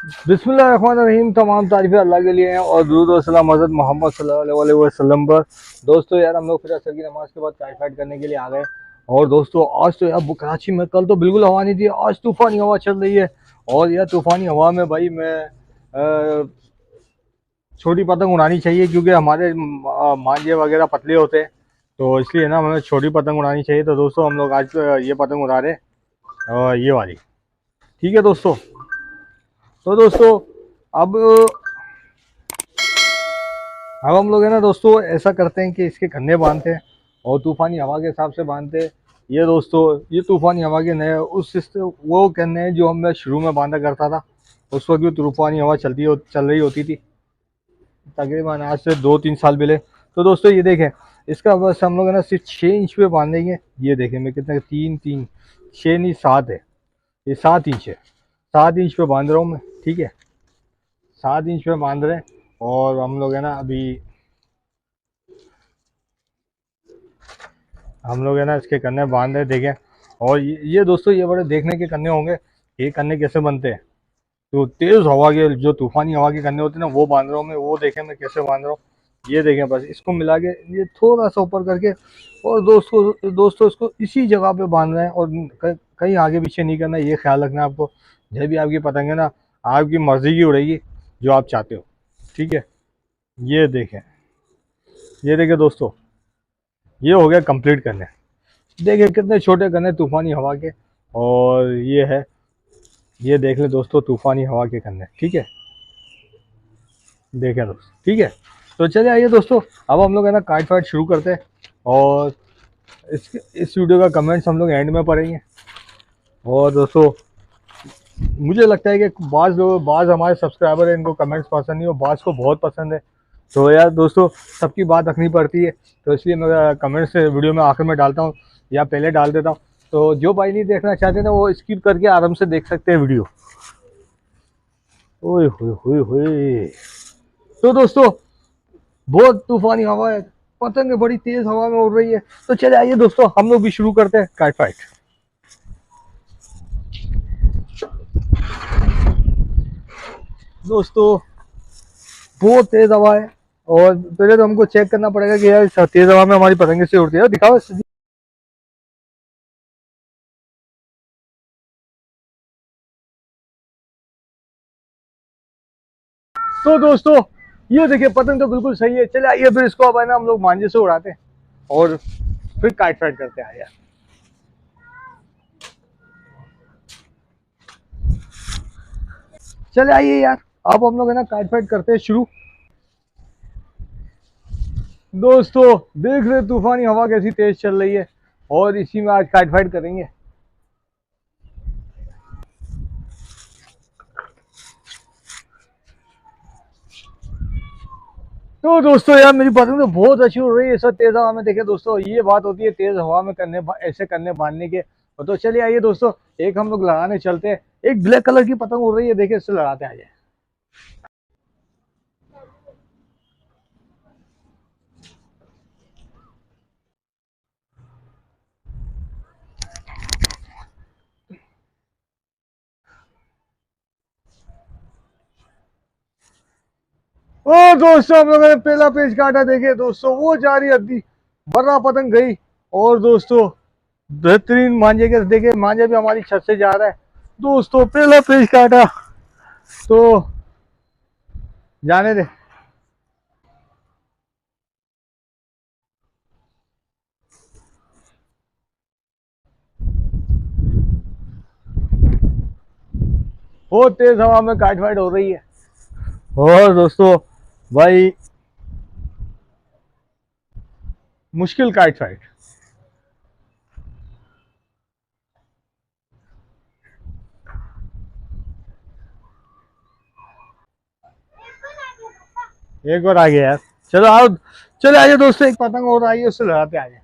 बिस्मिल्लाहिर्रहमानिर्रहीम। तमाम तारीफ़ें अल्लाह के लिए हैं और दुरूद व सलाम हज़रत मोहम्मद सल्लल्लाहु अलैहि वसल्लम पर। दोस्तों यार हम लोग फिर असर की नमाज़ के बाद काइट फाइट करने के लिए आ गए। और दोस्तों आज तो यार कराची में कल तो बिल्कुल हवा नहीं थी, आज तूफ़ानी हवा चल रही है। और यार तूफ़ानी हवा में भाई मैं छोटी पतंग उड़ानी चाहिए क्योंकि हमारे मांझे वगैरह पतले होते हैं, तो इसलिए ना हमें छोटी पतंग उड़ानी चाहिए। तो दोस्तों हम लोग आज ये पतंग उड़ा रहे हैं, ये वाली। ठीक है दोस्तों। तो दोस्तों अब अब हम लोग है ना दोस्तों ऐसा करते हैं कि इसके कन्ने बांधते हैं और तूफानी हवा के हिसाब से बांधते हैं। ये दोस्तों ये तूफानी हवा के नए वो कन्ने हैं जो हम शुरू में बांधा करता था। उस वक्त भी तूफानी हवा चल रही होती थी, तकरीबन आज से 2-3 साल पहले। तो दोस्तों ये देखें, इसका बस हम लोग है ना सिर्फ 6 इंच पे बांधेंगे। ये देखें मैं कितना, 6 नहीं 7 है, ये 7 इंच है। 7 इंच पे बांध रहा हूँ मैं, ठीक है। 7 इंच पे बांध रहे हैं और हम लोग है ना अभी हम लोग है ना इसके कन्ने बांध रहे, देखें। और ये दोस्तों ये बड़े देखने के कन्ने होंगे। ये कन्ने कैसे बनते हैं, तो तेज हवा के जो तूफानी हवा के कन्ने होते हैं ना वो बांध रहा हूँ मैं। वो देखें मैं कैसे बांध रहा हूँ, ये देखें। बस इसको मिला के ये थोड़ा सा ऊपर करके, और दोस्तों इसको इसी जगह पे बांधना है और कहीं आगे पीछे नहीं करना है। ये ख्याल रखना है आपको। जब भी आपकी पतंग है ना आपकी मर्जी की उड़ेगी, जो आप चाहते हो, ठीक है। ये देखें, ये देखें दोस्तों, ये हो गया कंप्लीट करने। देखिए कितने छोटे कन्ने तूफानी हवा के। और ये है, ये देख ले दोस्तों तूफानी हवा के कन्ने, ठीक है। देखें दोस्तों, ठीक है। तो चलिए आइए दोस्तों, अब हम लोग है ना काइट फाइट शुरू करते हैं। और इस वीडियो का कमेंट्स हम लोग एंड में पढ़ेंगे। और दोस्तों मुझे लगता है कि बाज़ हमारे सब्सक्राइबर हैं, इनको कमेंट्स पसंद नहीं, और बाज़ को बहुत पसंद है। तो यार दोस्तों सबकी बात रखनी पड़ती है, तो इसलिए मैं कमेंट्स वीडियो में आखिर में डालता हूँ या पहले डाल देता हूँ। तो जो भाई नहीं देखना चाहते ना वो स्किप करके आराम से देख सकते हैं वीडियो। ओए होए होए होए। तो दोस्तों बहुत तूफानी हवा है, पतंग बड़ी तेज हवा में उड़ रही है। तो चले आइए दोस्तों हम लोग भी शुरू करते हैं काइट फाइट। दोस्तों बहुत तेज हवा है और पहले तो हमको चेक करना पड़ेगा कि यार तेज हवा में हमारी पतंग से उड़ती है। दिखाओ। तो दोस्तों ये देखिए पतंग तो बिल्कुल सही है। चले आइए फिर इसको अब है ना हम लोग मांझे से उड़ाते हैं और फिर काइट फाइट करते हैं। आइए चले आइए यार, अब हम लोग है ना काइट फाइट करते हैं शुरू। दोस्तों देख रहे तूफानी हवा कैसी तेज चल रही है और इसी में आज काइट फाइट करेंगे। तो दोस्तों यार मेरी पतंग तो बहुत अच्छी उड़ रही है सब तेज हवा में। देखे दोस्तों ये बात होती है तेज हवा में करने ऐसे करने बांधने के। तो चलिए आइए दोस्तों एक हम लोग लगाने चलते हैं। एक ब्लैक कलर की पतंग उड़ रही है, देखिए इससे लड़ाते आइए। ओ दोस्तों हम लोगों ने पहला पेज काटा, देखे दोस्तों वो जा रही अद्दी बर्रा पतंग गई। और दोस्तों बेहतरीन मांझे के देखे, मांझे भी हमारी छत से जा रहा है। दोस्तों पहला पेज काटा तो जाने दे। बहुत तेज हवा में काट फाइट हो रही है। और दोस्तों भाई मुश्किल काइट फाइट। एक बार आ गया यार। चलो आओ, चलो आइए दोस्तों एक पतंग और आई है उससे लड़ाते आइए।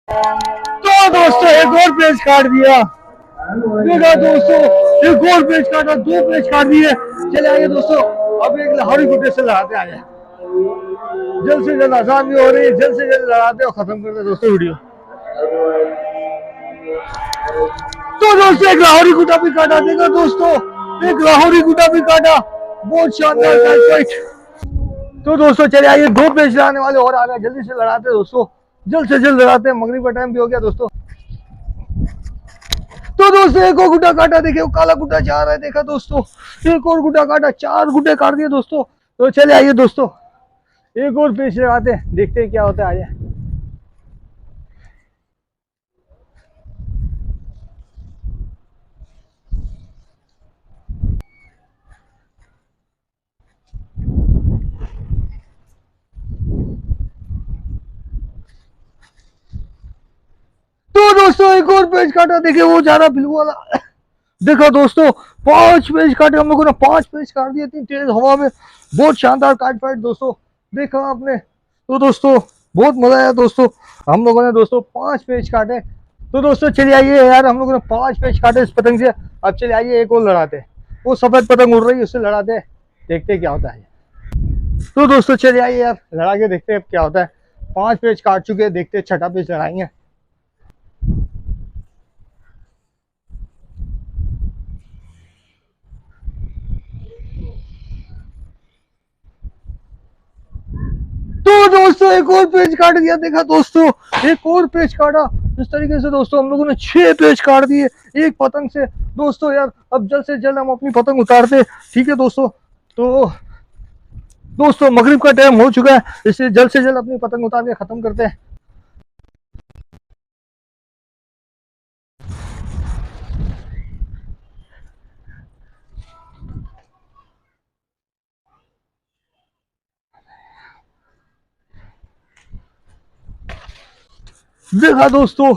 तो दोस्तों एक और पेज काट दिया। देखा दोस्तों एक और पेज काटा, 2 पेज काट दिए। चले आइए दोस्तों अब एक लाहौरी गुड्डे से लड़ाते आइए। जल्द से जल्द आसान भी हो रही है, जल्द से जल्द लड़ाते और खत्म करते दोस्तों वीडियो। तो दोस्तों एक लाहौरी गुटा भी काटा देगा दोस्तों, एक लाहौरी गुटा भी काटा, बहुत शानदार फाइट। तो दोस्तों चले आइए, दो पेज लाने वाले और आ गए, जल्दी से लड़ाते दोस्तों, जल्द से जल्द लड़ाते हैं, मगरिब का टाइम भी हो गया दोस्तों। तो दोस्तों एक और गुड्डा काटा, देखिए वो काला गुड्डा जा रहा है, देखा दोस्तों, एक और गुड्डा काटा, चार गुड्डे काट दिए दोस्तों। तो चले आइए दोस्तों, एक और पेज लगाते हैं, देखते हैं क्या होता है। आइए तो दोस्तों एक और पेज काटा, देखिए वो जा रहा बिल्कुल वाला, देखो दोस्तों पांच पेज काटे हम लोगों ने, पांच पेज काट दिए इतनी तेज हवा में, बहुत शानदार काट फाइट दोस्तों, देखा आपने। तो दोस्तों बहुत मजा आया दोस्तों, हम लोगों ने दोस्तों पांच पेज काटे। तो दोस्तों चलिए आइए यार, हम लोगों ने पांच पेज काटे इस पतंग से, अब चलिए आइए एक और लड़ाते, वो सफेद पतंग उड़ रही है उससे लड़ाते, देखते क्या होता है। तो दोस्तों चलिए आइए यार, लड़ा के देखते हैं अब क्या होता है। पांच पेज काट चुके हैं, देखते हैं छठा पेज लड़ाएंगे। तो दोस्तों एक और पेज काट दिया, देखा दोस्तों, एक और पेज काटा। इस तरीके से दोस्तों हम लोगों ने छह पेज काट दिए एक पतंग से दोस्तों। यार अब जल्द से जल्द हम अपनी पतंग उतारते, ठीक है दोस्तों। तो दोस्तों मगरिब का टाइम हो चुका है, इसलिए जल्द से जल्द अपनी पतंग उतार के खत्म करते हैं। देखा दोस्तों,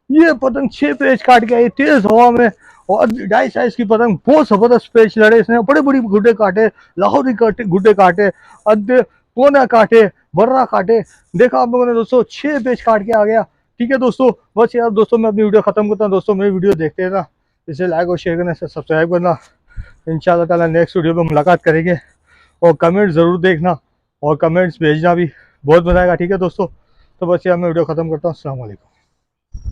ये पतंग छह पेज काट के आई तेज हवा में, और ढाई साइज की पतंग, बहुत जबरदस्त पेज लड़े इसने, बड़े बड़ी गुड्डे काटे, लाहौरी काटे, गुड्डे काटे, अद्दे कोना काटे, बर्रा काटे, देखा आप लोगों ने दोस्तों, छह पेज काट के आ गया। ठीक है दोस्तों, बस यार दोस्तों मैं अपनी वीडियो खत्म करता हूँ दोस्तों, मेरी वीडियो देखते हैं ना, इसे लाइक और शेयर करना, सब्सक्राइब करना। इंशाल्लाह ताला नेक्स्ट वीडियो में मुलाकात करेंगे, और कमेंट ज़रूर देखना, और कमेंट्स भेजना भी, बहुत मजा आएगा। ठीक है दोस्तों, तो बस यार मैं वीडियो खत्म करता हूँ, अस्सलाम वालेकुम।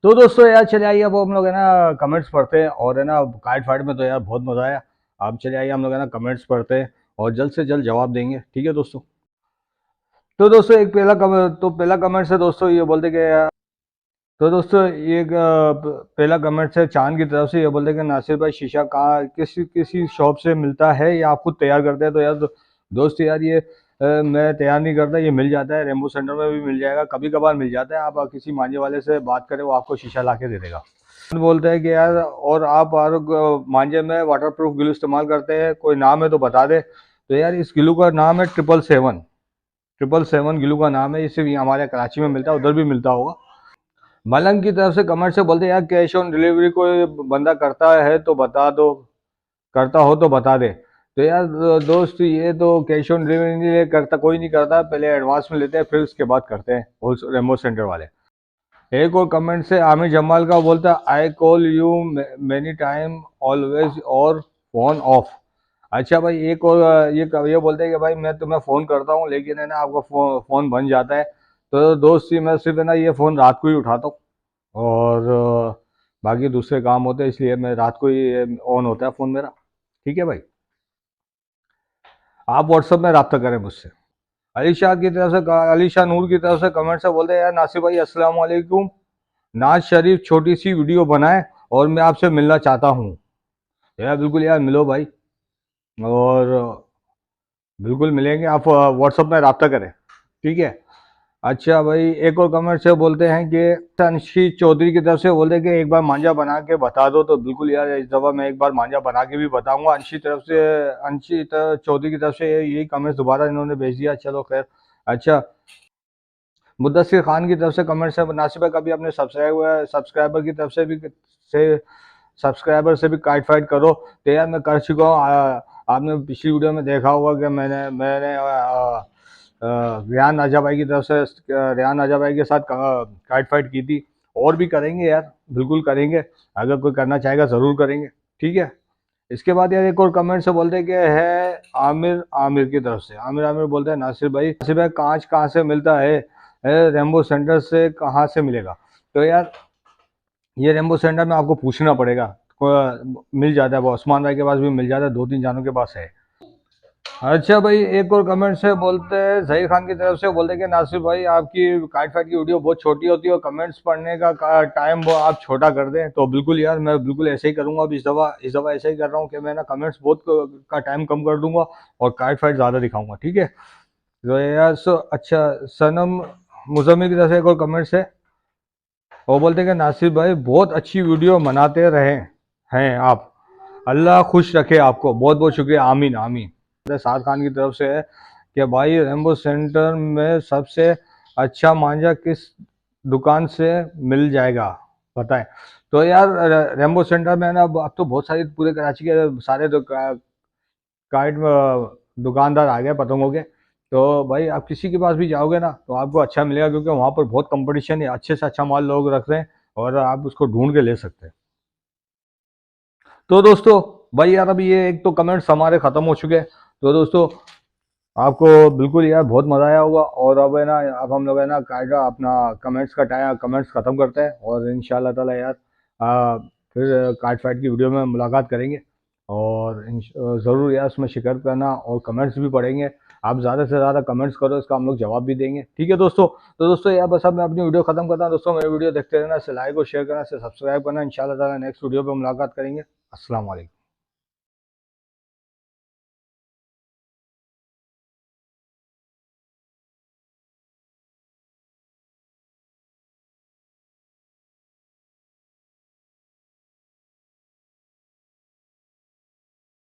तो दोस्तों यार चले आइए, अब हम लोग है ना कमेंट्स पढ़ते हैं, और है ना काइट फाइट में तो यार बहुत मजा आया। अब चले आइए हम लोग है ना कमेंट्स पढ़ते हैं, और जल्द से जल्द जवाब देंगे, ठीक है दोस्तों। तो दोस्तों एक पहला कमेंट है दोस्तों, ये बोलते कि, तो दोस्तों ये पहला कमेंट है चांद की तरफ से, ये बोलते कि नासिर भाई शीशा कहाँ, किसी किसी शॉप से मिलता है या आप खुद तैयार करते हैं? तो यार दोस्त यार ये मैं तैयार नहीं करता, ये मिल जाता है, रेमबो सेंटर में भी मिल जाएगा, कभी कभार मिल जाता है। आप किसी मांझे वाले से बात करें, वो आपको शीशा ला के दे देगा। बोलते हैं कि यार, और आप मांझे में वाटर प्रूफ ग्लू इस्तेमाल करते हैं, कोई नाम है तो बता दे। तो यार इस ग्लू का नाम है 777, 777 ग्लू का नाम है, ये सिर्फ हमारे कराची में मिलता है, उधर भी मिलता होगा। मलंग की तरफ से कमेंट से बोलते हैं यार, कैश ऑन डिलीवरी कोई बंदा करता है तो बता दो, करता हो तो बता दे। तो यार दोस्त ये तो कैश ऑन डिलीवरी नहीं करता, कोई नहीं करता, पहले एडवांस में लेते हैं फिर उसके बाद करते हैं रेमो सेंटर वाले। एक और कमेंट से आमिर जमाल का बोलता है, I call you many time always और फोन ऑफ। अच्छा भाई, एक और ये बोलते हैं कि भाई मैं तुम्हें फ़ोन करता हूँ, लेकिन है ना आपका फ़ोन बन जाता है। तो दोस्त जी मैं सिर्फ है ना ये फ़ोन रात को ही उठाता हूँ, और बाकी दूसरे काम होते हैं, इसलिए मैं रात को ही ऑन होता है फ़ोन मेरा। ठीक है भाई, आप व्हाट्सअप में रब्ता करें मुझसे। अली शाह नूर की तरफ से कमेंट से बोलते हैं, यार नासिर भाई अस्सलाम वालेकुम, नाज शरीफ छोटी सी वीडियो बनाए और मैं आपसे मिलना चाहता हूँ। यार बिल्कुल यार मिलो भाई, और बिल्कुल मिलेंगे, आप व्हाट्सअप में रब्ता करें, ठीक है। अच्छा भाई, एक और कमेंट से बोलते हैं कि अंशी चौधरी की तरफ से बोलते हैं कि एक बार मांझा बना के बता दो। तो बिल्कुल यार इस दफ़ा मैं एक बार मांझा बना के भी बताऊंगा। अंशी चौधरी की तरफ से यही कमेंट्स दोबारा इन्होंने भेज दिया, चलो खैर। अच्छा, मुद्दसिर खान की तरफ से कमेंट से, नासिर भाई कभी अपने सब्सक्राइबर की तरफ से सब्सक्राइबर से भी काइट फाइट करो। तो यार मैं कर चुका हूँ, आपने पिछली वीडियो में देखा होगा कि मैंने मैंने रेहान राजा भाई की तरफ से रेहान राजा भाई के साथ काइट फाइट की थी, और भी करेंगे यार, बिल्कुल करेंगे, अगर कोई करना चाहेगा ज़रूर करेंगे, ठीक है। इसके बाद यार एक और कमेंट से बोलते हैं कि है आमिर आमिर की तरफ से, आमिर आमिर बोलते हैं, नासिर भाई कांच कहाँ से मिलता है? रेम्बो सेंटर से कहाँ से मिलेगा? तो यार ये रेम्बो सेंटर में आपको पूछना पड़ेगा, मिल जाता है, वो उस्मान भाई के पास भी मिल जाता है, 2-3 जानों के पास है। अच्छा भाई, एक और कमेंट से बोलते हैं, जहीर खान की तरफ से बोलते हैं कि नासिर भाई आपकी काइट फाइट की वीडियो बहुत छोटी होती है और कमेंट्स पढ़ने का टाइम वो आप छोटा कर दें। तो बिल्कुल यार, मैं बिल्कुल ऐसे ही करूंगा। अब इस दफ़ा ऐसे ही कर रहा हूँ कि मैं ना कमेंट्स बहुत का टाइम कम कर दूंगा और काइट फाइट ज़्यादा दिखाऊंगा, ठीक है? तो यार अच्छा, सनम मुजम्मिल की तरफ से एक और कमेंट्स है, वो बोलते हैं कि नासिर भाई बहुत अच्छी वीडियो बनाते रहे हैं आप, अल्लाह खुश रखे आपको, बहुत बहुत शुक्रिया, आमीन आमीन। साद खान की तरफ से है कि भाई रेम्बो सेंटर में सबसे अच्छा मांझा किस दुकान से मिल जाएगा, बताएं। तो यार रेम्बो सेंटर में ना अब तो बहुत सारी, पूरे कराची के सारे काइट दुकानदार आ गए पतंगों के। तो भाई आप किसी के पास भी जाओगे ना तो आपको अच्छा मिलेगा, क्योंकि वहाँ पर बहुत कंपटीशन है, अच्छे से अच्छा माल लोग रख रहे हैं और आप उसको ढूंढ के ले सकते हैं। तो दोस्तों भाई यार, अभी ये एक तो कमेंट्स हमारे ख़त्म हो चुके हैं। तो दोस्तों आपको बिल्कुल यार बहुत मज़ा आया होगा, और अब है ना, अब हम लोग है ना कायदा अपना कमेंट्स का टाइम, कमेंट्स ख़त्म करते हैं और इंशाल्लाह ताला यार फिर काट फाइट की वीडियो में मुलाकात करेंगे। और ज़रूर यार उसमें शिरकत करना और कमेंट्स भी पढ़ेंगे। आप ज़्यादा से ज़्यादा कमेंट्स करो, इसका हम लोग जवाब भी देंगे, ठीक है दोस्तों? तो दोस्तों यार बस अब मैं अपनी वीडियो ख़त्म करता हूँ। दोस्तों मेरी वीडियो देखते रहना, इसे लाइक और शेयर करना, इसे सब्सक्राइब करना। इंशाल्लाह ताला नेक्स्ट वीडियो पर मुलाकात करेंगे। अस्सलाम वालेकुम।